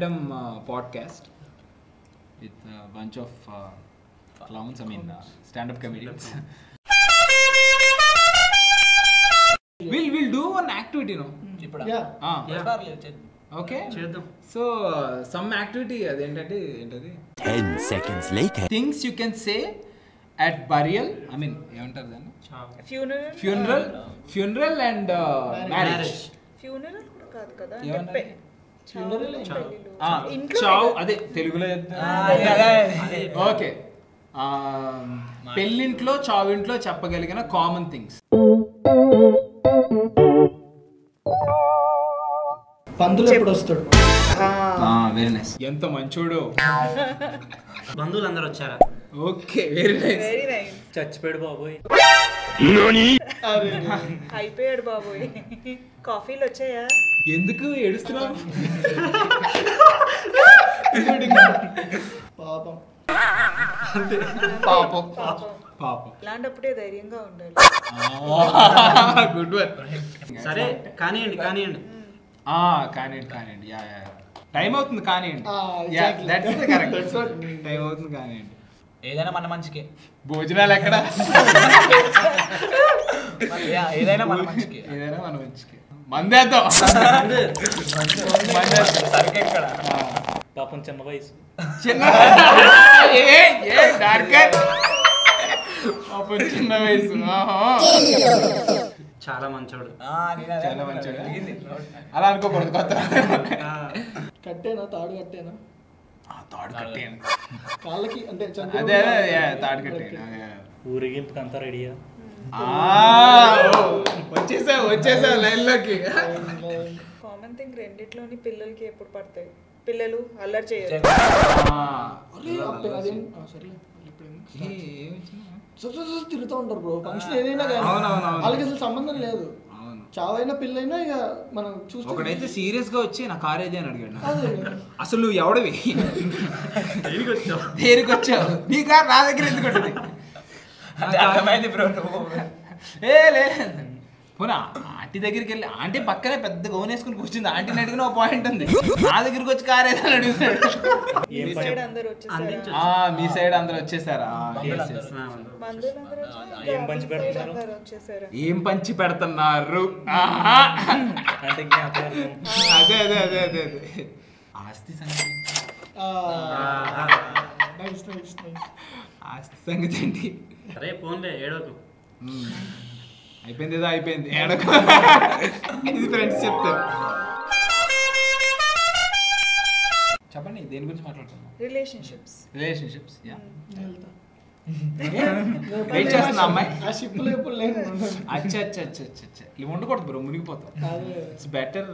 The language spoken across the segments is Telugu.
random podcast with a bunch of clowns, I mean stand-up comedians. We'll do one activity, no? Okay. So some activity adentante 10 seconds later. Things you can say at burial, I mean evantaru danni funeral and marriage. Funeral కాదు కదా, చావు అదే తెలుగులో ఓకే. పెళ్ళింట్లో చావింట్లో చెప్పగలిగిన కామన్ థింగ్స్. పందులు ఎప్పుడు వస్తాడు? Very nice. ఎంత మంచోడు. బంధువులు అందరూ వచ్చారా? Okay, very nice. చచ్చిపోయాడు బాబోయ్. అయిపోయాడు బాబోయ్. కాఫీలు వచ్చాయా? ఎందుకు ఏడుస్తున్నావు? పాపం పాపం పాపం. ఇలాంటప్పుడే ధైర్యంగా ఉండాలి. Good one. సరే కానివ్వండి. కానివ్వండి. టైం అవుతుంది కానివ్వండి. కరెక్ట్, టైం అవుతుంది కానివ్వండి. ఏదైనా మన మంచికే. భోజనాలు ఎక్కడ? ఏదైనా మన మంచికే. మందేద్దాం. పాపం చిన్న వయసు. పాపం చిన్న వయసు. చాలా మంచోడు. చాలా మంచోడు. అలా అనుకోకూడదు. కొత్త కట్టేనా? తాడు కట్టేనా? తాడు కట్టేను. కాళ్ళకి అంటే అదే తాడు కట్టేను. ఊరేగింపుకి అంతా రెడీయా? వచ్చేసావు లైన్ లోకి. కామన్ థింగ్ రెండిట్లోని పిల్లలకి ఎప్పుడు పడతాయి? పిల్లలు అల్లరి చేయరు. తిరుగుతూ ఉంటారు బ్రో. ఫంక్షన్ ఏదైనా కానీ వాళ్ళకి అసలు సంబంధం లేదు. చావైనా పిల్లైనా ఇక మనం చూస్తాం. ఒకడైతే సీరియస్ గా వచ్చి నా కార్ ఏది అని అడిగాడు. అసలు నువ్వు ఎవడవి? దేనికి వచ్చావు? నీ కార్ నా దగ్గర ఎందుకు ఉంటుంది? లేదు పోనా ఆంటీ దగ్గరికి వెళ్ళి, ఆంటీ పక్కనే పెద్ద గౌన్ వేసుకుని కూర్చుంది. ఆంటీని అడిగిన ఒక పాయింట్ ఉంది. నా దగ్గరికి వచ్చి కార్ ఏదని అడుగుతాడు. మీ సైడ్ అందరు వచ్చేసారా? ఏం పంచి పెడుతున్నారు? అదే అదే అదే అదే అదే ఆస్తి సంగతి. ఆస్తి సంగతి ఏంటి? అరే పోన్లే, ఏడోకు. అయిపోయింది ఏదో అయిపోయింది. ఏడోకు. ఇది ఫ్రెండ్స్ చెప్తారు. చెప్పండి, దేని గురించి మాట్లాడుతున్నాం? రిలేషన్షిప్స్. వెయిట్ చేస్తున్నా అమ్మాయి. అచ్చా ఇవి ఉండకూడదు బ్రో, మునిగిపోతాం. It's better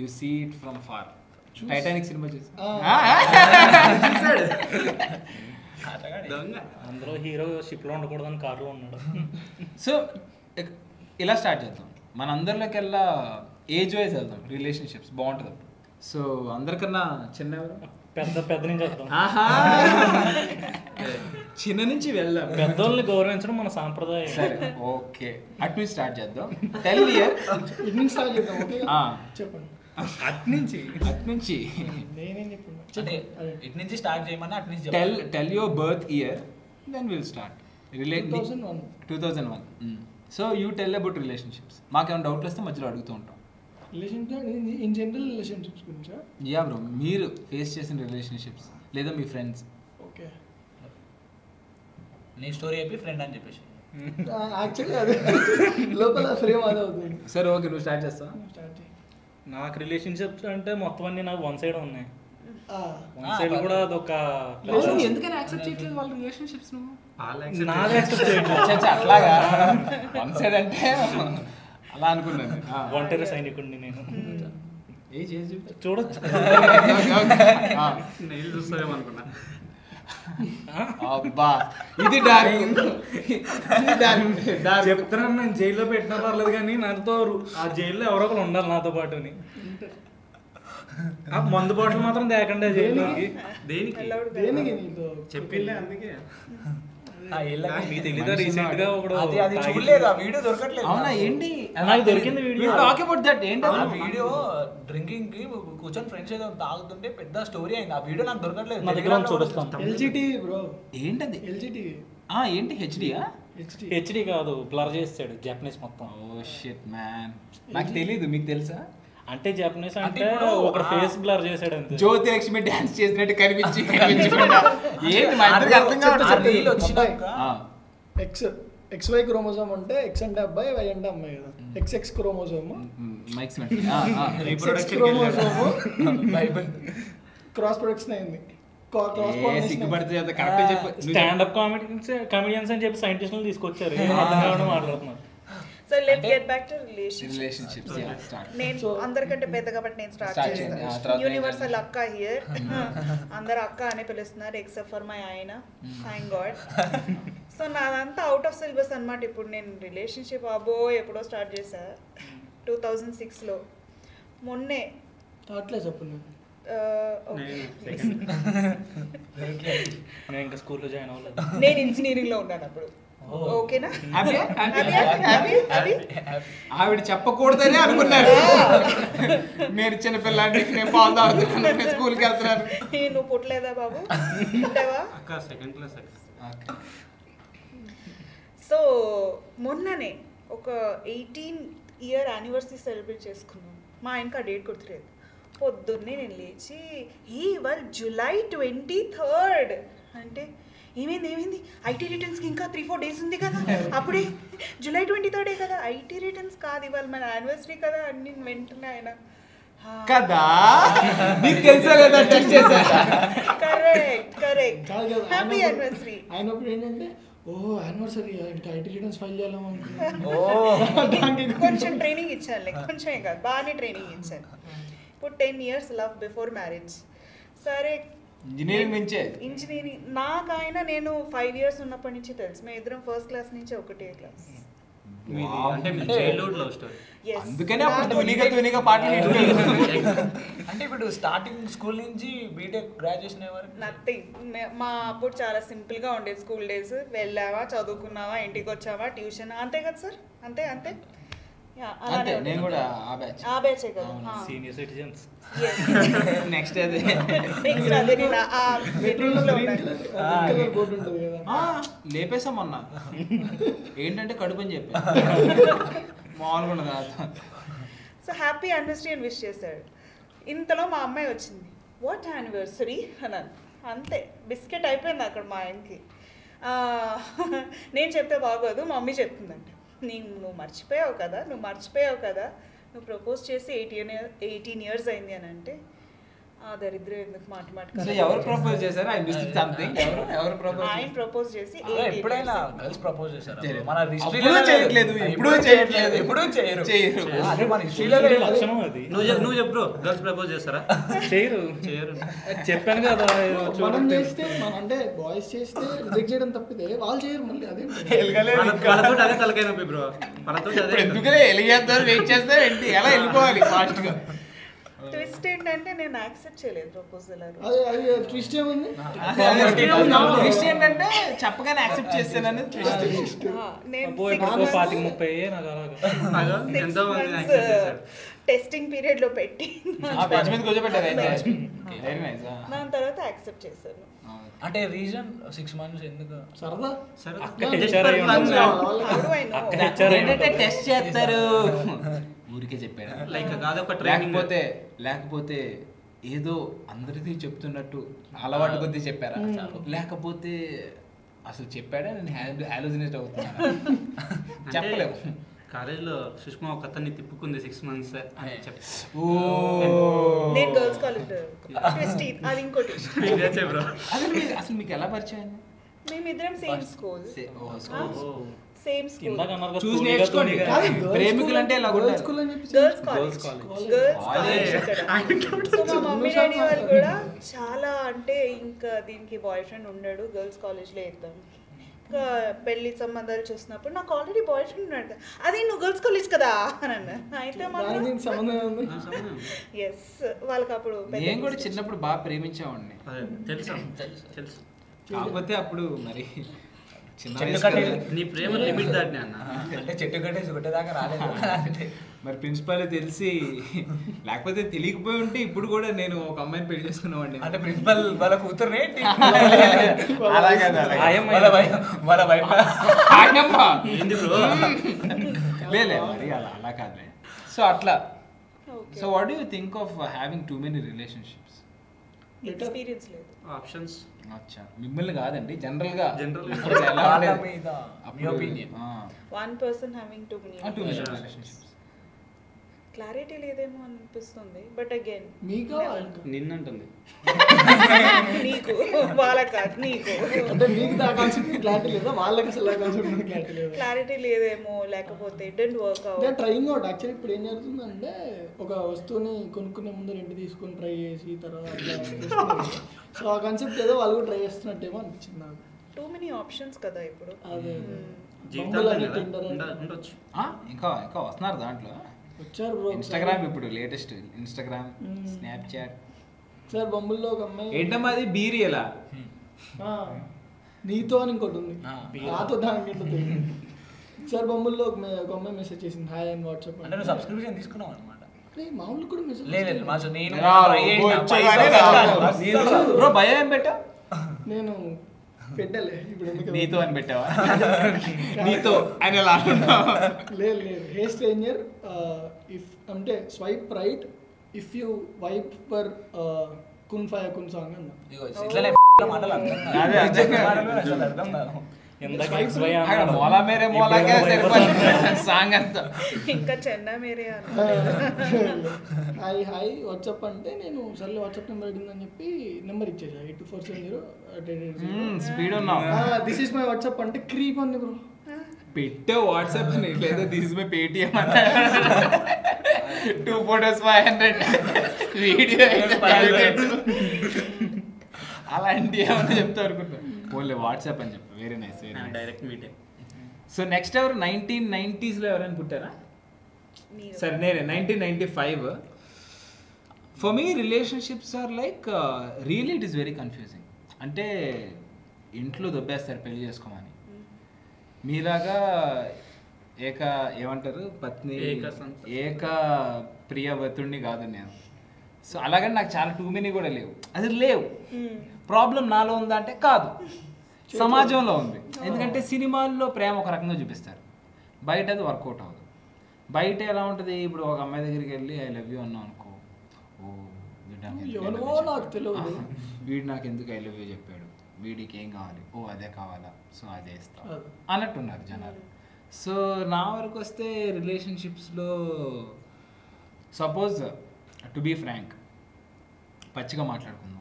you see it from far. Titanic cinema చూసి అందులో హీరో షిప్ లో ఉండకూడదని కార్లో ఉన్నాడు. సో ఇలా స్టార్ట్ చేద్దాం. మన అందరిలోకెల్లా ఏజ్ వైజ్ వెళ్దాం. రిలేషన్షిప్స్ బాగుంటుంది అప్పుడు. సో అందరికన్నా చిన్న పెద్ద నుంచి వద్దాం. చిన్న నుంచి వెళ్దాం. పెద్దోళ్ళని గౌరవించడం మన సాంప్రదాయం. సరే ఓకే, అటు నుంచి స్టార్ట్ చేద్దాం. 10 years చెప్పండి. అట్నుంచి నేనేం చెప్పండి. ఇటు నుంచి స్టార్ట్ చేయమని అటు నుంచి tell your birth year, then we'll start. 2001. So you tell about relationships. మాకేమైనా డౌట్లు వస్తే మధ్యలో అడుగుతూ ఉంటాం. ఇన్ జనరల్ రిలేషన్షిప్స్ గురించా? యా బ్రో, మీరు ఫేస్ చేసిన రిలేషన్షిప్స్ లేదా మీ ఫ్రెండ్స్. ఓకే, నీ స్టోరీ చెప్పి ఫ్రెండ్ అని చెప్పేసి. యాక్చువల్లీ అదే లోపల ఫ్రేమ్ అదే అవుతుంది. సరే ఓకే, నువ్వు స్టార్ట్ చేస్తావా? నాకు రిలేషన్షిప్స్ అంటే మొత్తం అన్ని నాకు వన్ సైడ్ ఉన్నాయి. వన్ సైడ్ కూడా అదొక ఎందుకని యాక్సెప్ట్ చేయట్లేదు వాళ్ళ రిలేషన్షిప్స్? నువ్వు అట్లాగా వన్ సైడ్ అంటే అలా అనుకున్నాను. ఒంటరి సైనికుడిని నేను. చూడొచ్చు, నేను చూస్తామనుకున్నా. అబ్బా ఇది డార్క్. చెప్తున్నాను, నేను జైల్లో పెట్టినా పర్లేదు కానీ నాతో ఆ జైల్లో ఎవరో ఒకరు ఉండాలి నాతో పాటు. మందు బాటిల్ మాత్రం తేకండి జైల్లోకి. దేనికి దేనికి చెప్పిందే అందుకే. మీకు తెలీదా రీసెంట్ గా ఒకడు అది చూడలేదు, ఆ వీడియో దొరకట్లేదు. అవునా ఏంటి నాకు దొరికింది వీడియో. టాక్ అబౌట్ దట్ ఏంటి ఆ వీడియో డ్రింకింగ్ కి కూర్చొని ఫ్రెండ్స్ ఏదో తాగుతుంటే పెద్ద స్టోరీ అయింది. ఆ వీడియో నాకు దొరకట్లేదు. నా దగ్గర చూపిస్తాను. ఎల్జీ బ్రో, ఏంటది ఎల్జీ టీవీ. ఏంటి హెచ్డియా? హెచ్డి కాదు, బ్లర్ చేస్తాడు జపనీస్ మొత్తం. ఓ షిట్ మ్యాన్, నాకు తెలీదు, మీకు తెలుసా? అంటే జపనీస్ అంటే ఒక ఫేస్ బ్లర్ చేసాడు అంతే. జ్యోతి లక్ష్మి డాన్స్ చేసినట్టు కనిపించకుండా ఏంటి మా ఇద్దరికి అర్థం కావట్లేదు. వచ్చినాక XY క్రోమోజోమ్ అంటే X అంటే అబ్బాయి, Y అంటే అమ్మాయి కదా. XX chromosome, mics XX chromosome cross production అయింది. సిగ్గుపడితే కరెక్ట్ చెప్పు. స్టాండప్ కామెడియన్స్ అని చెప్పి సైంటిస్టులు తీసుకొచ్చారు, అర్థం కావడం మాట్లాడుతున్నారు. So let's get back to relationships. నేను అందరికంటే పెద్ద కాబట్టి నేను స్టార్ట్ చేస్తాను. యూనివర్సల్ అక్క హియర్, అందరు అక్క అనే పిలుస్తున్నారు ఎక్సెప్ట్ ఫర్ మై ఆయన, థ్యాంక్ గాడ్. సో నాదంతా అవుట్ ఆఫ్ సిలబస్ అనమాట. ఇప్పుడు నేను రిలేషన్షిప్ ఎప్పుడో స్టార్ట్ చేశా 2006లో. మొన్నే చెప్పు. నేను ఇంకా స్కూల్లో జాయిన్ అవ్వలేదు. నేను ఇంజనీరింగ్ లో ఉన్నాను అప్పుడు. ఓకేనా? ఆవిడ చెప్పకూడదని అనుకున్నారు. నేను చిన్నపిల్లాంటి, నేను పాలు తాగుతున్నాను, నేను స్కూల్కి వెళ్తున్నాను. నువ్వు పుట్టలేదా బాబు? పుట్టావా? Second class. సో మొన్ననే ఒక 18 ఇయర్ యానివర్సరీ సెలబ్రేట్ చేసుకున్నాను. మా ఆయనకి ఆ డేట్ గుర్తులేదు. పొద్దున్నే నేను లేచి ఇవాళ July 23rd అంటే ఏమైంది ఐటీ రిటర్న్స్కి ఇంకా 3-4 days ఉంది కదా, అప్పుడే July 23rd కదా. ఐటీ రిటర్న్స్ కాదు, ఇవాళ మన యానివర్సరీ కదా అని వెంటనే ఆయన కదా నీకు తెలుసా లేదా టెస్ట్ చేశా. Correct happy anniversary. ఆయన ఏంటంటే యానివర్సరీ ఇంకా ఐటీ రిటర్న్స్ ఫైల్ చేయాలి. కొంచెం ట్రైనింగ్ ఇచ్చాను, కొంచెం కాదు బాగానే ట్రైనింగ్ ఇచ్చాను. ఇప్పుడు 10 years లవ్ బిఫోర్ మ్యారేజ్. సరే ఇంజనీరింగ్ నాకైనా నేను 5 years ఉన్నప్పటి నుంచి తెలుసు. మేము ఇద్దరం ఫస్ట్ క్లాస్ నుంచి ఒకటే క్లాస్. అందుకనే అప్పుడు తునిగా పాటలు. అంటే ఇప్పుడు స్టార్టింగ్ స్కూల్ నుంచి బీటెక్ గ్రాడ్యుయేషన్ నథింగ్. మా అప్పుడు చాలా సింపుల్ గా ఉండేది స్కూల్ డేస్. వెళ్ళావా, చదువుకున్నావా, ఇంటికి వచ్చావా, ట్యూషన్, అంతే కదా సార్. అంతే నేను కూడా ఆ బ్యాచే కదా. Senior citizens. నెక్స్ట్ అదే లేపేసాం అన్న. ఏంటంటే కడుపు అని చెప్పి మామూలుగా ఉండదు. సో హ్యాపీ యానివర్సరీ అని విష్ చేశాడు. ఇంతలో మా అమ్మాయి వచ్చింది. వాట్ యానివర్సరీ అన్నాను. అంతే, బిస్కెట్ అయిపోయింది అక్కడ మా ఆయనకి. నేను చెప్తే బాగోదు, మా మమ్మీ చెప్తుందంట. నువ్వు మర్చిపోయావు కదా, నువ్వు ప్రపోజ్ చేసి 18 years అయింది అని అంటే దరిద్రం ఎందుకు మాట. ఎవరు ప్రపోజ్ చేశారు? I missed something. ఎవరు ప్రపోజ్? ఆయన ప్రపోజ్ చేసి ఎప్పుడైనా గర్ల్స్ ప్రపోజ్ చేశారు? మన హిస్టరీలో చేయట్లేదు, ఎప్పుడూ చేయరు. అదే మన హిస్టరీలో లక్షణం అది. నువ్వు చెప్పు బ్రో, గర్ల్స్ ప్రపోజ్ చేస్తారా? చేయరు. చెప్పాను కదా. మనం చేస్తే అంటే బాయ్స్ చేస్తే రిజెక్ట్ చేయడం తప్పితే వాళ్ళు చేయరు. మళ్ళీ అదే వాళ్ళతో అదే తలకాయ నొప్పి బ్రో. వాళ్ళతో అదే ఎందుకనే ఎలిగేద్దారు, వెయిట్ చేస్తే ఏంటి, ఎలా వెళ్ళిపోవాలి ఫాస్ట్ గా. ట్విస్ట్ ఏంటంటే నేను యాక్సెప్ట్ చేయలేదు ప్రపోజల్. అది ట్విస్ట్ ఏముంది? ట్విస్ట్ ఏంటంటే చెప్పగానే యాక్సెప్ట్ చేస్తానని ట్విస్ట్. టెస్టింగ్ పీరియడ్ లో పెట్టి దాని తర్వాత యాక్సెప్ట్ చేశాను. అంటే రీజన్ 6 months ఎందుకు? సరదా ఏంటంటే టెస్ట్ చేస్తారు ఊరికే చెప్పాడు. లైక్ కాదొక లేకపోతే ఏదో అందరిది చెప్తున్నట్టు అలవాటు కొద్దీ చెప్పారా? లేకపోతే అసలు చెప్పాడా నేను హాలోజినేట్ అవుతున్నాను? చెప్పలేము. కాలేజ్లో సుష్మా ఒక అతన్ని తిప్పుకుంది 6 months అని చెప్పి. నేను గర్ల్స్ కాలేజ్ అది ఇంకోటి. అసలు మీకు ఎలా పరిచయం? మేమిద్దరం సేమ్ స్కూల్. Same school. చూసి నేర్చుకోండి. ప్రేమికులు అంటే ఇలా గర్ల్స్ కాలేజ్. సో మా మమ్మీ డాడీ వాళ్ళు కూడా చాలా అంటే ఇంకా దీనికి బాయ్ ఫ్రెండ్ ఉన్నాడు, గర్ల్స్ కాలేజ్లో వేద్దాం. ఇంకా పెళ్లి సంబంధాలు చూసినప్పుడు నాకు ఆల్రెడీ బాయ్ ఫ్రెండ్ ఉన్నాడు కదా, అదే నువ్వు గర్ల్స్ కాలేజ్ కదా అని అన్నా. అయితే ఎస్ వాళ్ళకి అప్పుడు నేను కూడా చిన్నప్పుడు బాగా ప్రేమించేవాడిని. తెలుసు కాకపోతే అప్పుడు మరి చిన్న చెట్టు వయసు కట్టేసి కదా. నీ ప్రేమ లిమిట్ దాటినా అన్న. అంటే చెట్టు కట్టేసి కొట్టేదాకా రాలేదు అంటే మరి ప్రిన్సిపాల్ తెలిసి లేకపోతే తెలియకపోయి ఉంటే ఇప్పుడు కూడా నేను ఒక అమ్మాయిని పెళ్లి చేసుకున్నామండి. అంటే ప్రిన్సిపల్ వాళ్ళ కూతురు ఏంటి అలాగే వాళ్ళ వైఫ్ ఏంది బ్రో? లేలే మరి అలా కాదులే. సో అట్లా. So what do you think of having too many relationships? Experience లేదు. ఆప్షన్స్ అచ్చా, మిమ్మల్ని కాదండి, జనరల్ గా General గా. అప్పుడు ఎలా వాళ్ళ ఉండేది? మీద మీ అప్పుడు, opinion. One person having too many two many relationships. Clarity లేదేమో అనిపిస్తుంది. బట్ అగైన్ మీకా నిన్నంటుంది. నీకు వాళ్ళ కాదు నీకు అంటే మీకు ఆ కాన్సెప్ట్ క్లారిటీ లేదా, వాళ్ళకి అసలు ఆ కాన్సెప్ట్ క్లారిటీ లేదా? క్లారిటీ లేదేమో, లేకపోతే డెంట్ వర్క్ అంటే అవుట్. Trying out. యాక్చువల్లీ ఇప్పుడు ఏం జరుగుతుందంటే ఒక వస్తువుని కొనుక్కునే ముందు రెంట్ తీసుకొని ట్రై చేసి తర్వాత సో ఆ కాన్సెప్ట్ ఏదో వాళ్ళు కూడా ట్రై చేస్తున్నట్టేమో అనిపించింది నాకు. టూ మెనీ ఆప్షన్స్ కదా ఇప్పుడు. అదే జీవితాంతం అని కదా, Tinder అని. ఉండొచ్చు. ఇంకా ఇంకా వస్తున్నారు దాంట్లో. వచ్చారు బ్రో ఇన్స్టాగ్రామ్ ఇప్పుడు లేటెస్ట్ ఇన్స్టాగ్రామ్, స్నాప్చాట్. సార్ బొమ్మల్లో ఒక అమ్మాయి ఏంటమ్మా అది బీరియలా? ఆ, నీతో అని ఇంకోటి ఉంది, నాతో దానికి ఉంటుంది. సార్ బొమ్మల్లో ఒక అమ్మాయి మెసేజ్ చేసింది హాయ్ అని వాట్సాప్ అంటే నువ్వు సబ్స్క్రిప్షన్ తీసుకున్నావు అనమాట. మామూలు కూడా మెసేజ్ లేదు మా నేను బ్రో భయం ఏం పెట్టా? నేను పెట్టలే ఇప్పుడు ఎందుకు నీతో అని పెట్టావా? నీతో అని ఎలా అంటున్నావు? లేదు హే స్ట్రేంజర్ ఇఫ్ అంటే swipe right if you wipe for కున్ ఫై కున్ సాంగ్ అన్న. ఇట్లనే మాటలు అర్థం కాదు. అదే, అదే. మాటలు అసలు అర్థం కాదు. ఇందాక Swipe XY అక్కడ అన్నాడు. మోలా మేరే మోలాకే సరిపోతుంది సాంగ్ అంతా. ఇంకా చెన్న మేరే హాయ్ వాట్సాప్ అంటే నేను సర్లే వాట్సాప్ నెంబర్ అడిగిందని చెప్పి నెంబర్ ఇచ్చేసా 8470. స్పీడ్ ఉన్నావు. దిస్ ఈస్ మై వాట్సాప్ అంటే క్రీప్ అంది బ్రో. పెట్టే వాట్సాప్ అని లేదా దిస్ మై పేటిఎం అన్న 2 photos 500 వీడియో అలాంటి ఏమన్నా చెప్తా అనుకుంటా. ఓన్లీ వాట్సాప్ అని చెప్పి very nice very nice. Direct meeting. So next ఎవరు 1990s లో ఎవరైనా పుట్టారా? సరే నేనే 1995. For me relationships are like really it is very confusing. అంటే ఇంట్లో దొబ్బేస్తారు పెళ్లి చేసుకోమని. మీలాగా ఏమంటారు పత్ని ఏక ప్రియవతుడిని కాదు నేను. సో అలాగని నాకు చాలా టూ మెనీ కూడా లేవు. అది లేవు. ప్రాబ్లం నాలో ఉందా అంటే కాదు, సమాజంలో ఉంది. ఎందుకంటే సినిమాల్లో ప్రేమ ఒక రకంగా చూపిస్తారు, బయట అది వర్కౌట్ అవ్వదు. బయట ఎలా ఉంటుంది, ఇప్పుడు ఒక అమ్మాయి దగ్గరికి వెళ్ళి ఐ లవ్ యూ అన్నాం అనుకో, ఓ వీడు నాకు ఎందుకు ఐ లవ్ యూ చెప్పాడు, వీడికి ఏం కావాలి, ఓ అదే కావాలా, సో అదే ఇస్తాం అన్నట్టున్నారు జనాలు. సో నా వరకు వస్తే రిలేషన్షిప్స్లో సపోజ్ టు బీ ఫ్రాంక్ పచ్చిగా మాట్లాడుకుందాం,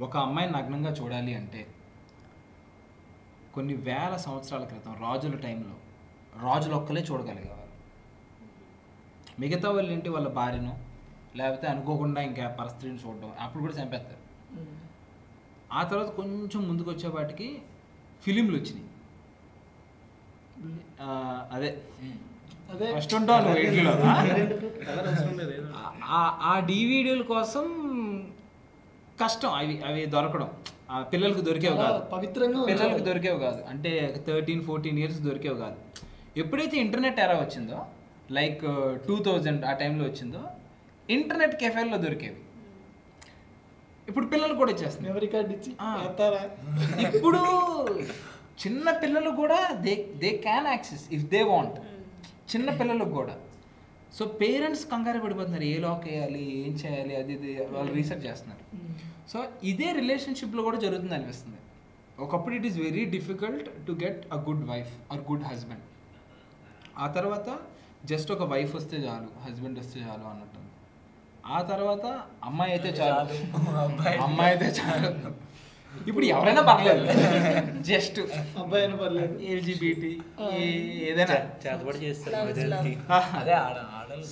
ఒక అమ్మాయిని నగ్నంగా చూడాలి అంటే కొన్ని వేల సంవత్సరాల క్రితం రాజుల టైంలో రాజులు ఒక్కలే చూడగలిగేవారు. మిగతా వాళ్ళు ఏంటి వాళ్ళ భార్యను లేకపోతే అనుకోకుండా ఇంకా పరిస్థితిని చూడడం, అప్పుడు కూడా చంపేస్తారు. ఆ తర్వాత కొంచెం ముందుకు వచ్చేపాటికి ఫిలింలు వచ్చినాయి. అదే ఫస్ట్ ఉంటావు నువ్వు ఇంట్లో ఆ డివిడీల కోసం కష్టం, అవి దొరకడం పిల్లలకు దొరికేవి కాదు, పిల్లలకు దొరికేవి కాదు. అంటే 13-14 years దొరికేవి కాదు. ఎప్పుడైతే ఇంటర్నెట్ ఎరా వచ్చిందో లైక్ 2000 ఆ టైంలో వచ్చిందో ఇంటర్నెట్ కెఫేల్లో దొరికేవి. ఇప్పుడు పిల్లలు కూడా ఇచ్చేస్తున్నారు. ఇప్పుడు చిన్న పిల్లలు కూడా they can access if they want, చిన్న పిల్లలకు కూడా. సో పేరెంట్స్ కంగారు పడిపోతున్నారు, ఏ లాక్ వేయాలి, ఏం చేయాలి, అది వాళ్ళు రీసెర్చ్ చేస్తున్నారు. సో ఇదే రిలేషన్షిప్లో కూడా జరుగుతుంది అనిపిస్తుంది. ఒకప్పుడు it is very difficult to get a good wife or good husband. ఆ తర్వాత జస్ట్ ఒక వైఫ్ వస్తే చాలు, హస్బెండ్ వస్తే చాలు అన్నట్టు. ఆ తర్వాత అమ్మాయి అయితే చాలు, అమ్మాయి అయితే చాలు. ఇప్పుడు ఎవరైనా పర్లేదు, జస్ట్ అబ్బాయి అయినా పర్లేదు, ఎల్జిబిటి ఏదైనా.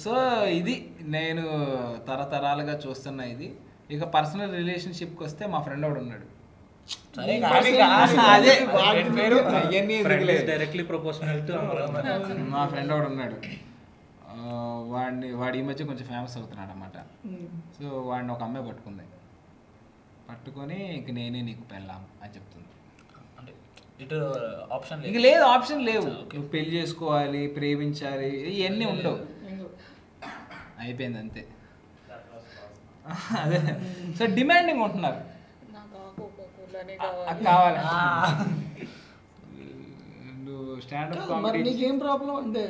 సో ఇది నేను తరతరాలుగా చూస్తున్న ఇది. ఇక పర్సనల్ రిలేషన్షిప్కి వస్తే మా ఫ్రెండ్ ఒకడు ఉన్నాడు. డైరెక్ట్లీ ప్రపోర్షనల్ టు మా ఫ్రెండ్ ఒకడు ఉన్నాడు, వాడి ఈ మధ్య కొంచెం ఫేమస్ అవుతున్నాడు అన్నమాట. సో వాడిని ఒక అమ్మాయి పట్టుకుంది, పట్టుకొని ఇంక నేనే నీకు పెళ్ళాం అని చెప్తుంది. అంటే ఇటు ఆప్షన్ ఇంక లేదు, ఆప్షన్ లేవు. నువ్వు పెళ్లి చేసుకోవాలి, ప్రేమించాలి, ఇవన్నీ ఉండవు. అయిపోయింది అంతే. అదే సో డిమాండింగ్ ఉంటున్నారు, కావాలి. నువ్వు స్టాండప్ మరి నీకేం ప్రాబ్లం అంటే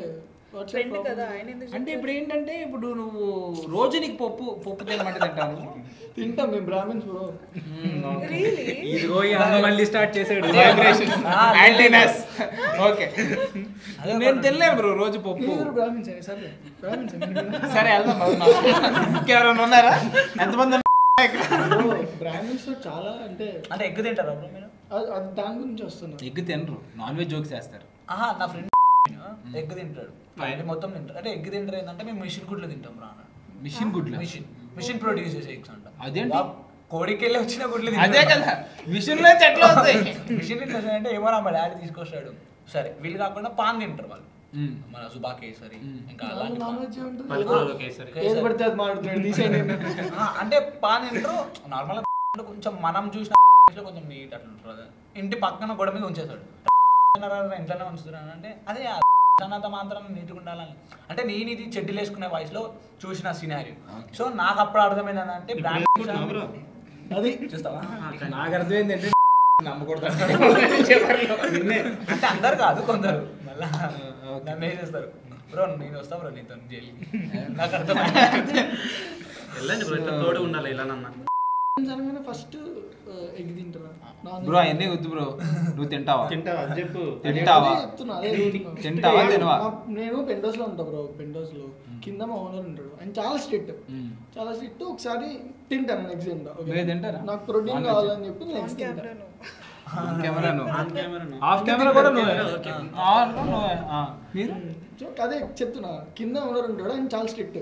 అంటే ఇప్పుడు ఏంటంటే ఇప్పుడు నువ్వు రోజు నీకు పప్పు తినమంటే తింటాను. తింటాం మేము బ్రాహ్మిన్స్ బ్రో. ఇదిగో మళ్ళీ స్టార్ట్ చేసాడు. ఓకే నేను తినలేను బ్రో రోజు పప్పు. బ్రాహ్మిన్స్ సరే సరే వెళ్దాం. ఇంకెవరైనా ఉన్నారా? ఎంతమంది? బ్రాహ్మిన్స్ చాలా అంటే ఎగ్ తింటారా మీరు? అది దాని గురించి వస్తున్నా. ఎగ్ తినరు, నాన్ వెజ్ జోక్స్ చేస్తారు. నా ఫ్రెండ్ ఎగ్ తింటాడు, మొత్తం తింటారు. అంటే ఎగ్ తింటారు ఏంటంటే మేము మిషన్ గుడ్లు తింటాం రా. మిషన్ గుడ్లు? మిషన్ ప్రొడ్యూస్ చేసే ఎగ్స్ అంట. అదేంటి? కోడికి వెళ్ళి వచ్చిన గుడ్లు అదే కదా మిషన్ లో ఎట్లా వస్తాయి? మిషన్ అంటే ఏమో మా డాడీ తీసుకొస్తాడు. సరే వీళ్ళు కాకుండా పాన్ తింటారు వాళ్ళు, మన సుబా కేసరి ఇంకా అలాంటి అంటే పాన్ తింటారు. నార్మల్ కొంచెం మనం చూసిన కొంచెం నీట్ అట్లా ఉంటారు. ఇంటి పక్కన గోడ మీద ఉంచేస్తాడు. ఇంట్లోనే ఉంచుతున్నాను అంటే అదే అన్నంత మాత్రం నీట్గా ఉండాలని. అంటే నేను ఇది చెడ్డీలు వేసుకునే వయసులో చూసిన సినారియో. సో నాకు అప్పుడు అర్థమైంది అంటే అది చూస్తావా? నాకు అర్థమైంది అంటే నమ్మకూడదు అంటే అందరు కాదు, కొందరు మళ్ళా నన్ను ఏం చేస్తారు, బ్రో నేను వస్తా బ్రో నీతో జైలుకి. నాకు అర్థమైంది. వెళ్ళండి బ్రో, ఇట్లా తోడు ఉండాలి ఇలా నన్న. ఫస్ట్ ఎగ్ తింటారా? బ్రో అవన్నీ వద్దు బ్రో. నువ్వు తింటావా? చెప్పు. తింటావా? తింటావా తినవా? నేను పెండోస్ లో ఉంటా బ్రో. పెండోస్ లో కింద మా ఓనర్ ఉంటాడు, ఆయన చాలా స్ట్రిక్ట్. ఒకసారి తింటాను ఎగ్స్ తింటా. నాకు ప్రోటీన్ కావాలని చెప్పి నేను ఎగ్స్ తింటాను. అదే చెప్తున్నా, కింద ఓనర్ ఉంటాడు, ఆయన చాలా స్ట్రిక్ట్.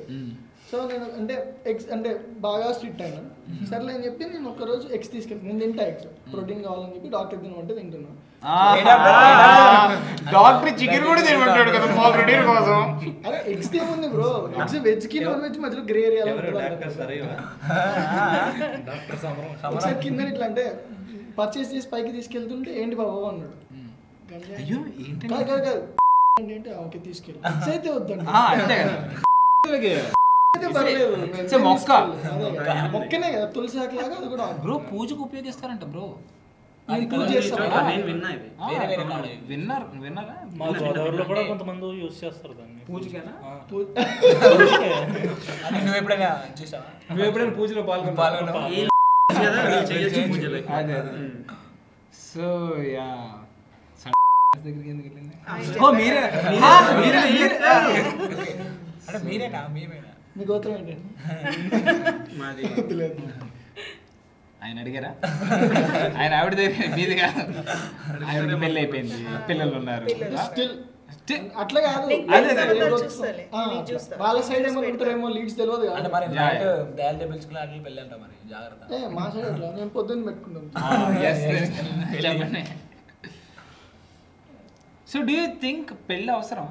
సో నేను అంటే ఎగ్స్ అంటే బాగా స్ట్రిక్ట్ అయినా. సర్లే అని చెప్పి నేను ఒక్కరోజు ఎగ్స్ తీసుకెళ్తాను. నేను తింటా ఎగ్స్, ప్రోటీన్ కావాలని చెప్పి డాక్టర్ తినమంటే తింటున్నాను. డాక్టర్ చికెన్ కూడా తినమంటాడు కదా ప్రోటీన్ కోసం. అదే ఎగ్స్ ఏముంది బ్రో, ఎగ్స్ వెజ్ కి నాన్ వెజ్ మధ్యలో గ్రే ఏరియా. ఒకసారి కింద ఇట్లా అంటే పర్చేస్ చేసి పైకి తీసుకెళ్తుంటే ఏంటి బాబు అన్నాడు. కాదు ఏంటి ఓకే తీసుకెళ్ళి ఎగ్స్ అయితే వద్దండి. మొక్కనే కదా తులసి ఆకు లాగా అది కూడా బ్రో పూజకు ఉపయోగిస్తారంట బ్రో. విన్నారా? మా గోదావరిలో కూడా కొంతమంది యూస్ చేస్తారు దాన్ని పూజకేనా? నువ్వు ఎప్పుడైనా చూసావా? నువ్వు ఎప్పుడైనా పూజలో పాల్గొన్నావా? అదే సో యా దగ్గరికి ఎందుకు వెళ్ళింది? అంటే మీరేనా? మేమేనా? మీ గోత్రం ఏంటండి? మాది ఆయన అడిగారా? ఆయన ఆవిడ దగ్గర మీది కాదు, ఆవిడ పెళ్ళి అయిపోయింది, పిల్లలు ఉన్నారు. అట్లా కాదు, వాళ్ళ సైడ్ ఏమో ఉంటారేమో లీడ్స్ తెలియదు కదా. మా సైడ్ అట్లా మేము పొద్దున్న పెట్టుకుంటాం. సో డూ యూ థింక్ పెళ్ళి అవసరం?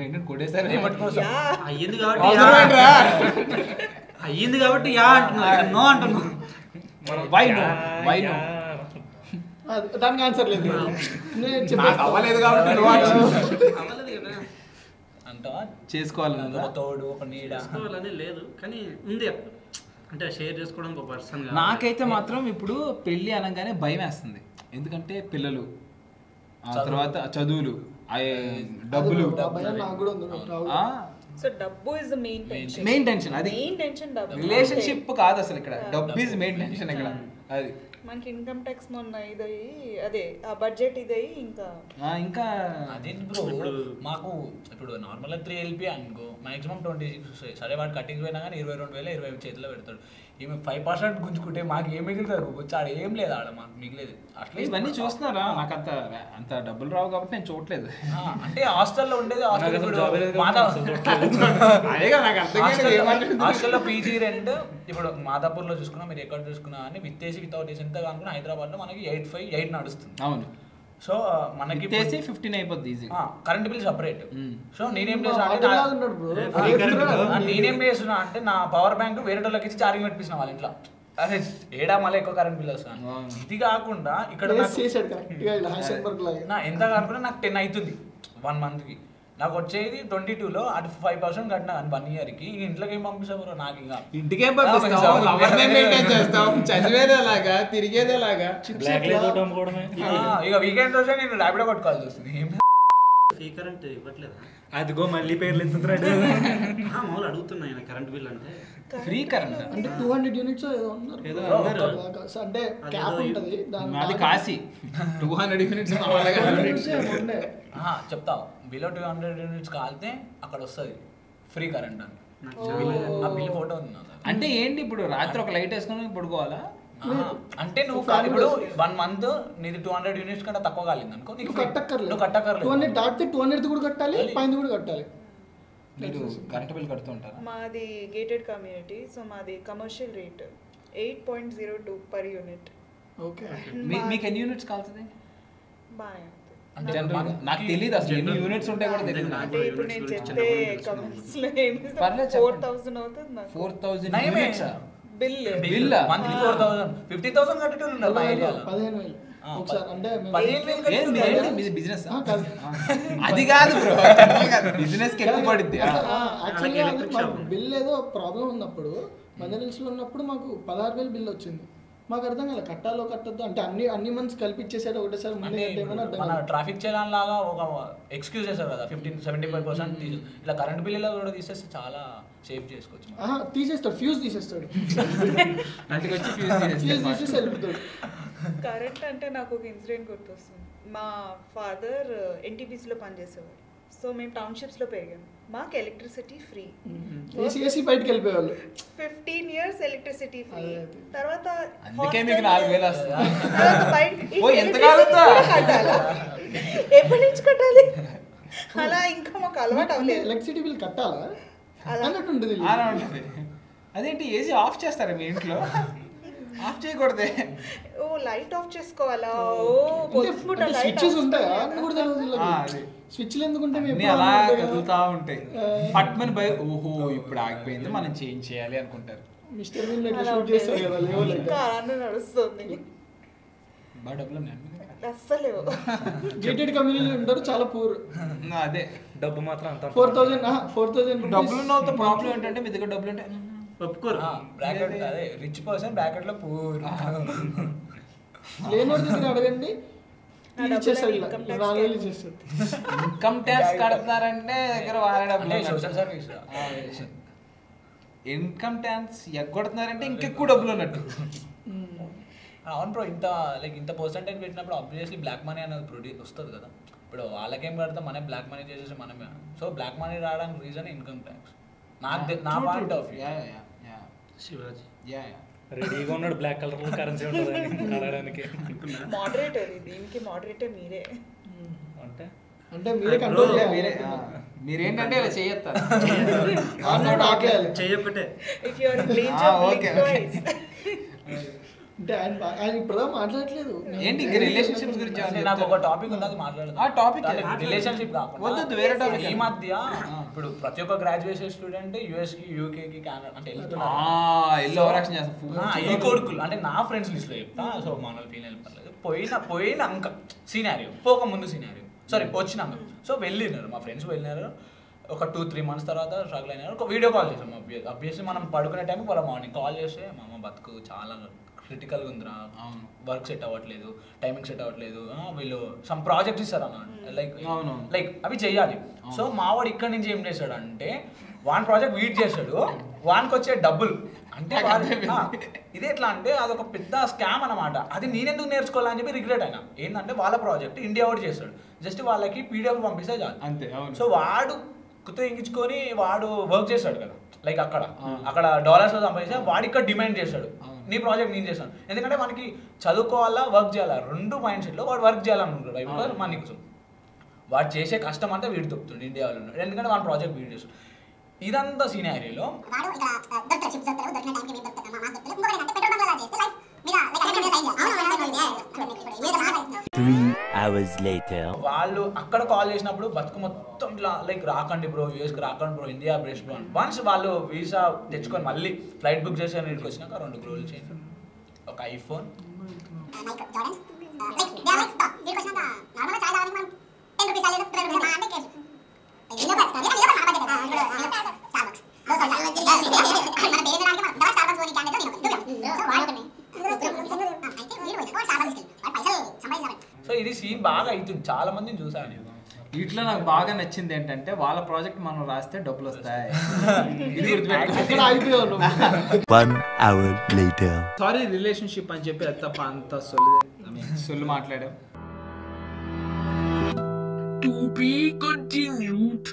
ఏంటంటే కొట్టేసారి అయ్యింది కాబట్టి యా అంటున్నారు, నో అంటున్నాను. దానికి ఆన్సర్ లేదు. అవ్వలేదు కాబట్టి అంటావా? చేసుకోవాలి తోడు ఒక నీడ చేసుకోవాలని లేదు, కానీ ఉంది అంటే షేర్ చేసుకోవడానికి ఒక పర్సన్. నాకైతే మాత్రం ఇప్పుడు పెళ్ళి అనగానే భయం వేస్తుంది. ఎందుకంటే పిల్లలు, ఆ తర్వాత చదువులు, డబ్బులు. సో డబ్బు ఇస్ ద మెయిన్ టెన్షన్. అది రిలేషన్షిప్ కాదు అసలు, ఇక్కడ డబ్బు ఇస్ మెయిన్ టెన్షన్ ఇక్కడ. అది మనకి ఇన్కమ్ ట్యాక్స్ మొన్న ఇదయ్యి అదే ఆ బడ్జెట్ ఇదయ్యి ఇంకా అదేంటి బ్రో, మాకు ఇప్పుడు నార్మల్గా 3 LP అనుకో, మాక్సిమం 26 వస్తాయి. సరే వాడు కటింగ్ పోయినా కానీ 22,000 20 చేతిలో పెడతాడు. ఈమె 5% గుంజుకుంటే మాకు ఏం మిగులుతారు? ఆడ ఏం లేదు, ఆడ మాకు మిగిలేదు. అట్లా ఇవన్నీ చూస్తున్నారా? నాకు అంత డబ్బులు రావు కాబట్టి నేను చూడలేదు. అంటే హాస్టల్లో ఉండేది హాస్టల్లో పీజీ రెంట్. ఇప్పుడు మాదాపూర్లో చూసుకున్నా, మీరు ఎక్కడ చూసుకున్నా అని విత్ వితౌట్ ఎంత కానుకున్నా హైదరాబాద్లో మనకి 8 నడుస్తుంది. అవును. సో మనకి 15 అయిపోద్ది easy. Current bill separate. So నేనేం చేస్తున్నా అంటే నా పవర్ బ్యాంక్ వేరే వాళ్ళకి ఇచ్చి ఛార్జింగ్ పెట్టిస్తున్నా వాళ్ళ ఇంట్లో. అరే ఏడా మళ్ళీ ఎక్కువ కరెంట్ బిల్ వస్తాను. ఇది కాకుండా ఇక్కడ చేశాడు కరెక్ట్గా ఇలా హైసెన్బర్గ్ లాగా. నా ఎంత కాకుండా నాకు 10 అవుతుంది 1 మంత్కి. నాకు వచ్చేది 22లో అటు 5% కట్టినా 1 ఇయర్కి. ఇంట్లోకి ఏం పంపిస్తావు నాకు? ఇంకా ఇంటికేం చేస్తాం, చదివేదేలాగా తిరిగేదేలాగా. ఇక వీకెండ్ రోజే నేను ర్యాపిడో కొట్టుకోవాల్సి వస్తుంది. ఫ్రీ కరెంట్ ఇవ్వట్లేదా? అదిగో మళ్ళీ పేర్లు ఎత్తుతున్నాడు. మామూలు అడుగుతున్నా కరెంట్ బిల్ అంటే ఫ్రీ కరెంట్ అంటే 200 యూనిట్స్ ఏదో ఉన్నారు. అంటే క్యాప్ ఉంటుంది అది కాశీ 200 యూనిట్స్ చెప్తా. బిలో 200 యూనిట్స్ కాలితే అక్కడ వస్తుంది ఫ్రీ కరెంట్ అని. ఆ బిల్ ఫోటో ఉంది. అంటే ఏంటి ఇప్పుడు రాత్రి ఒక లైట్ వేసుకొని పడుకోవాలా? అంటే నువ్వు ఇప్పుడు 1 మంత్ నీది 200 యూనిట్స్ కంటే తక్కువ కాలింది అనుకో, నీకు కట్టక్కర్లేదు. 200 దాటితే 200 కూడా కట్టాలి, పైన కూడా కట్టాలి. మీరు కరెంట్ బిల్ కడుతూ ఉంటారా? మాది గేటెడ్ కమ్యూనిటీ, సో మాది commercial rate 8.02 per unit. Okay. మీకు ఎన్ని యూనిట్స్ కాల్తుంది? బాగా జనరల్ నాకు తెలియదు అసలు ఎన్ని యూనిట్స్ ఉంటాయి కూడా తెలియదు. అంటే ఇప్పుడు నేను చెప్తే కమెంట్స్ లో ఏమి 4000 అవుతుంది నాకు 4000 యూనిట్స్ బిల్. మంత్లీ 4000 50,000 కట్టేటోళ్ళు ఉన్నారు మా ఏరియాలో. 15,000 ఒకసారి అంటే 15,000 మీది బిజినెస్ కాదు. అది కాదు బ్రో, బిజినెస్ కి ఎక్కువ పడుద్ది. యాక్చువల్గా బిల్ ఏదో ప్రాబ్లం ఉన్నప్పుడు మదనల్స్లో ఉన్నప్పుడు మాకు 16,000 బిల్ వచ్చింది. మాకు అర్థం కాదు కట్టాలో కట్టద్దు అంటే అన్ని మంత్స్ కల్పించేసాడు ఒకటేసారి. మన ట్రాఫిక్ చలాన్ లాగా ఒక ఎక్స్క్యూజ్ చేస్తారు కదా 75% ఇలా కరెంట్ బిల్లులో కూడా తీసేస్తే చాలా సేవ్ చేసుకోవచ్చు. తీసేస్తాడు, ఫ్యూజ్ తీసేస్తాడు. తీసేసి వెళ్ళిపోతాడు. కరెంట్ అంటే నాకు ఒక ఇన్సిడెంట్ గుర్తొస్తుంది. మా ఫాదర్ ఎన్టీపీసీలో పనిచేసేవారు. సో మేము టౌన్షిప్స్లో పెరిగాము. మాకు ఎలక్ట్రిసిటీ ఫ్రీ. ఏసీ బయటకు వెళ్ళిపోయేవాళ్ళు. 15 years ఎలక్ట్రిసిటీ ఫ్రీ. తర్వాత అందుకే మీకు 4,000 వస్తుంది. ఎప్పటి నుంచి కట్టాలి? అలా ఇంకా మాకు అలవాటు అవ్వలేదు. ఎలక్ట్రిసిటీ బిల్ కట్టాలా అన్నట్టు ఉంటుంది. అదేంటి ఏసీ ఆఫ్ చేస్తారా మీ ఇంట్లో? ఆఫ్ చేయకూడదే. ఓ లైట్ ఆఫ్ చేసుకోవాలా? స్విచ్చెస్ ఉంటాయా? స్విచ్లు ఎందుకుంటే అలా కదులుతా ఉంటాయి. పట్మని భయ ఓహో ఇప్పుడు ఆగిపోయింది మనం చేంజ్ చేయాలి అనుకుంటారు. మిస్టర్ షూట్ చేస్తారు కదా, ఇంకా అలానే నడుస్తుంది. బాగా డబ్బులు ఉన్నాయి అస్సలు. గేటెడ్ కమ్యూనిటీ ఉంటారు చాలా పూర్. అదే డబ్బు మాత్రం అంత 4,000 డబ్బులు ఉన్న ప్రాబ్లం ఏంటంటే మీ దగ్గర డబ్బులు ఉంటాయి ఒప్పుకోరు. బ్రాకెట్ అదే రిచ్ పర్సన్ బ్రాకెట్ లో పూర్. లేనోడి దగ్గర అడగండి, ఇచ్చేస్తాడు. ఇన్కమ్ ట్యాక్స్ కడుతున్నారంటే దగ్గర వారే డబ్బులు. సోషల్ సర్వీస్ ఇన్కమ్ ట్యాక్స్ ఎగ్గొడుతున్నారంటే ఇంకెక్కువ డబ్బులు ఉన్నట్టు. అవును బ్రో. ఇంత పర్సెంటేజ్ పెట్టినప్పుడు ఆబ్వియస్లీ బ్లాక్ మనీ అనేది వస్తుంది కదా. ఇప్పుడు వాళ్ళకేం కడతాం, మనమే బ్లాక్ మనీ చేసేసి మనమే. సో బ్లాక్ మనీ రావడానికి రీజన్ ఇన్కమ్ ట్యాక్స్. నా పాయింట్ ఆఫ్ వ్యూ. శివాజీ రెడీగా ఉన్నాడు బ్లాక్ కలర్ లో కరెన్సీ ఉంటుంది అడగడానికి. మోడరేటర్ దీనికి మోడరేటర్ మీరే. అంటే మీరే కంట్రోల్ చేయాలి. మీరేంటంటే ఇలా చేయొత్తారు చెయ్యొక్కటే. If you are in danger okay అంటే ఆయన ఇప్పుడు మాట్లాడట్లేదు. ఏంటి ఇంకా రిలేషన్షిప్స్ గురించి నాకు ఒక టాపిక్ ఉంది, అది మాట్లాడదాం. ఆ టాపిక్ రిలేషన్షిప్ కాకుండా వేరే టాపిక్. ఈ మధ్య ఇప్పుడు ప్రతి ఒక్క గ్రాడ్యుయేషన్ స్టూడెంట్ యుఎస్ కి యూకే కి కెనడా అంటే ఈ కొడుకులు అంటే నా ఫ్రెండ్స్ లిస్ట్ లో చెప్తా. సో మన ఫీల్ వెళ్ళిపోలేదు. పోయినాక సీనారియో, పోక ముందు సీనారియో, సారీ వచ్చినాక. సో వెళ్ళినారు మా ఫ్రెండ్స్, వెళ్ళినారు. ఒక 2-3 months తర్వాత స్ట్రగుల్ అయినారు. ఒక వీడియో కాల్ చేసాం. అబ్వియస్లీ మనం పడుకునే టైంకి వాళ్ళ మార్నింగ్ కాల్ చేస్తే మా అమ్మ బతుకు చాలా క్రిటికల్గా ఉందిరా, వర్క్ సెట్ అవ్వట్లేదు, టైమింగ్ సెట్ అవ్వట్లేదు, వీళ్ళు సమ్ ప్రాజెక్ట్స్ ఇస్తారు అన్నమాట, లైక్ అవి చెయ్యాలి. సో మావాడు ఇక్కడ నుంచి ఏం చేశాడు అంటే వాన్ ప్రాజెక్ట్ వీట్ చేశాడు, వానికి వచ్చే డబ్బులు అంటే ఇదే ఎట్లా అంటే అదొక పెద్ద స్కామ్ అనమాట. అది నేనెందుకు నేర్చుకోవాలని చెప్పి రిగ్రెట్ అయినా. ఏంటంటే వాళ్ళ ప్రాజెక్ట్ ఇండియా వాడు చేస్తాడు, జస్ట్ వాళ్ళకి పీడిఎఫ్ పంపిస్తే చాలు అంతే. సో వాడు కుత్త ఇంగించుకొని వాడు వర్క్ చేస్తాడు కదా, లైక్ అక్కడ డాలర్స్ సంపాదిస్తే వాడు ఇక్కడ డిమాండ్ చేస్తాడు నీ ప్రాజెక్ట్ నేను చేస్తాను. ఎందుకంటే మనకి చదువుకోవాలా వర్క్ చేయాలా రెండు మైండ్ సెట్లో వాడు వర్క్ చేయాలనుకుంటాడు. బికాజ్ మనీ కోసం వాడు చేసే కష్టం అంతా వీడు దొరుకుతుంది ఇండియాలో ఉన్నాడు, ఎందుకంటే వాడు ప్రాజెక్ట్ వీడు చేస్తాడు. ఇదంతా సీనారీలో 3 hours later వాళ్ళు అక్కడ కాల్ చేసినప్పుడు బతుకు మొత్తం ఇట్లా లైక్ రాకండి బ్రో, యూఎస్కి రాకండి bro, India best bro. Once వాళ్ళు వీసా తెచ్చుకొని మళ్ళీ ఫ్లైట్ బుక్ చేసి ఇక్కడికి వచ్చినాక 2 రోజులు చేయండి ఒక ఐఫోన్ సో ఇది సీన్ బాగా అవుతుంది, చాలా మందిని చూసాను నేను. వీటిలో నాకు బాగా నచ్చింది ఏంటంటే వాళ్ళ ప్రాజెక్ట్ మనం రాస్తే డబ్బులు వస్తాయి. ఇది అక్కడ అయిపోయావు నువ్వు. 1 hour later. సారీ రిలేషన్షిప్ అని చెప్పి అది తప్ప అంత సొల్లు మాట్లాడాం. To be continued.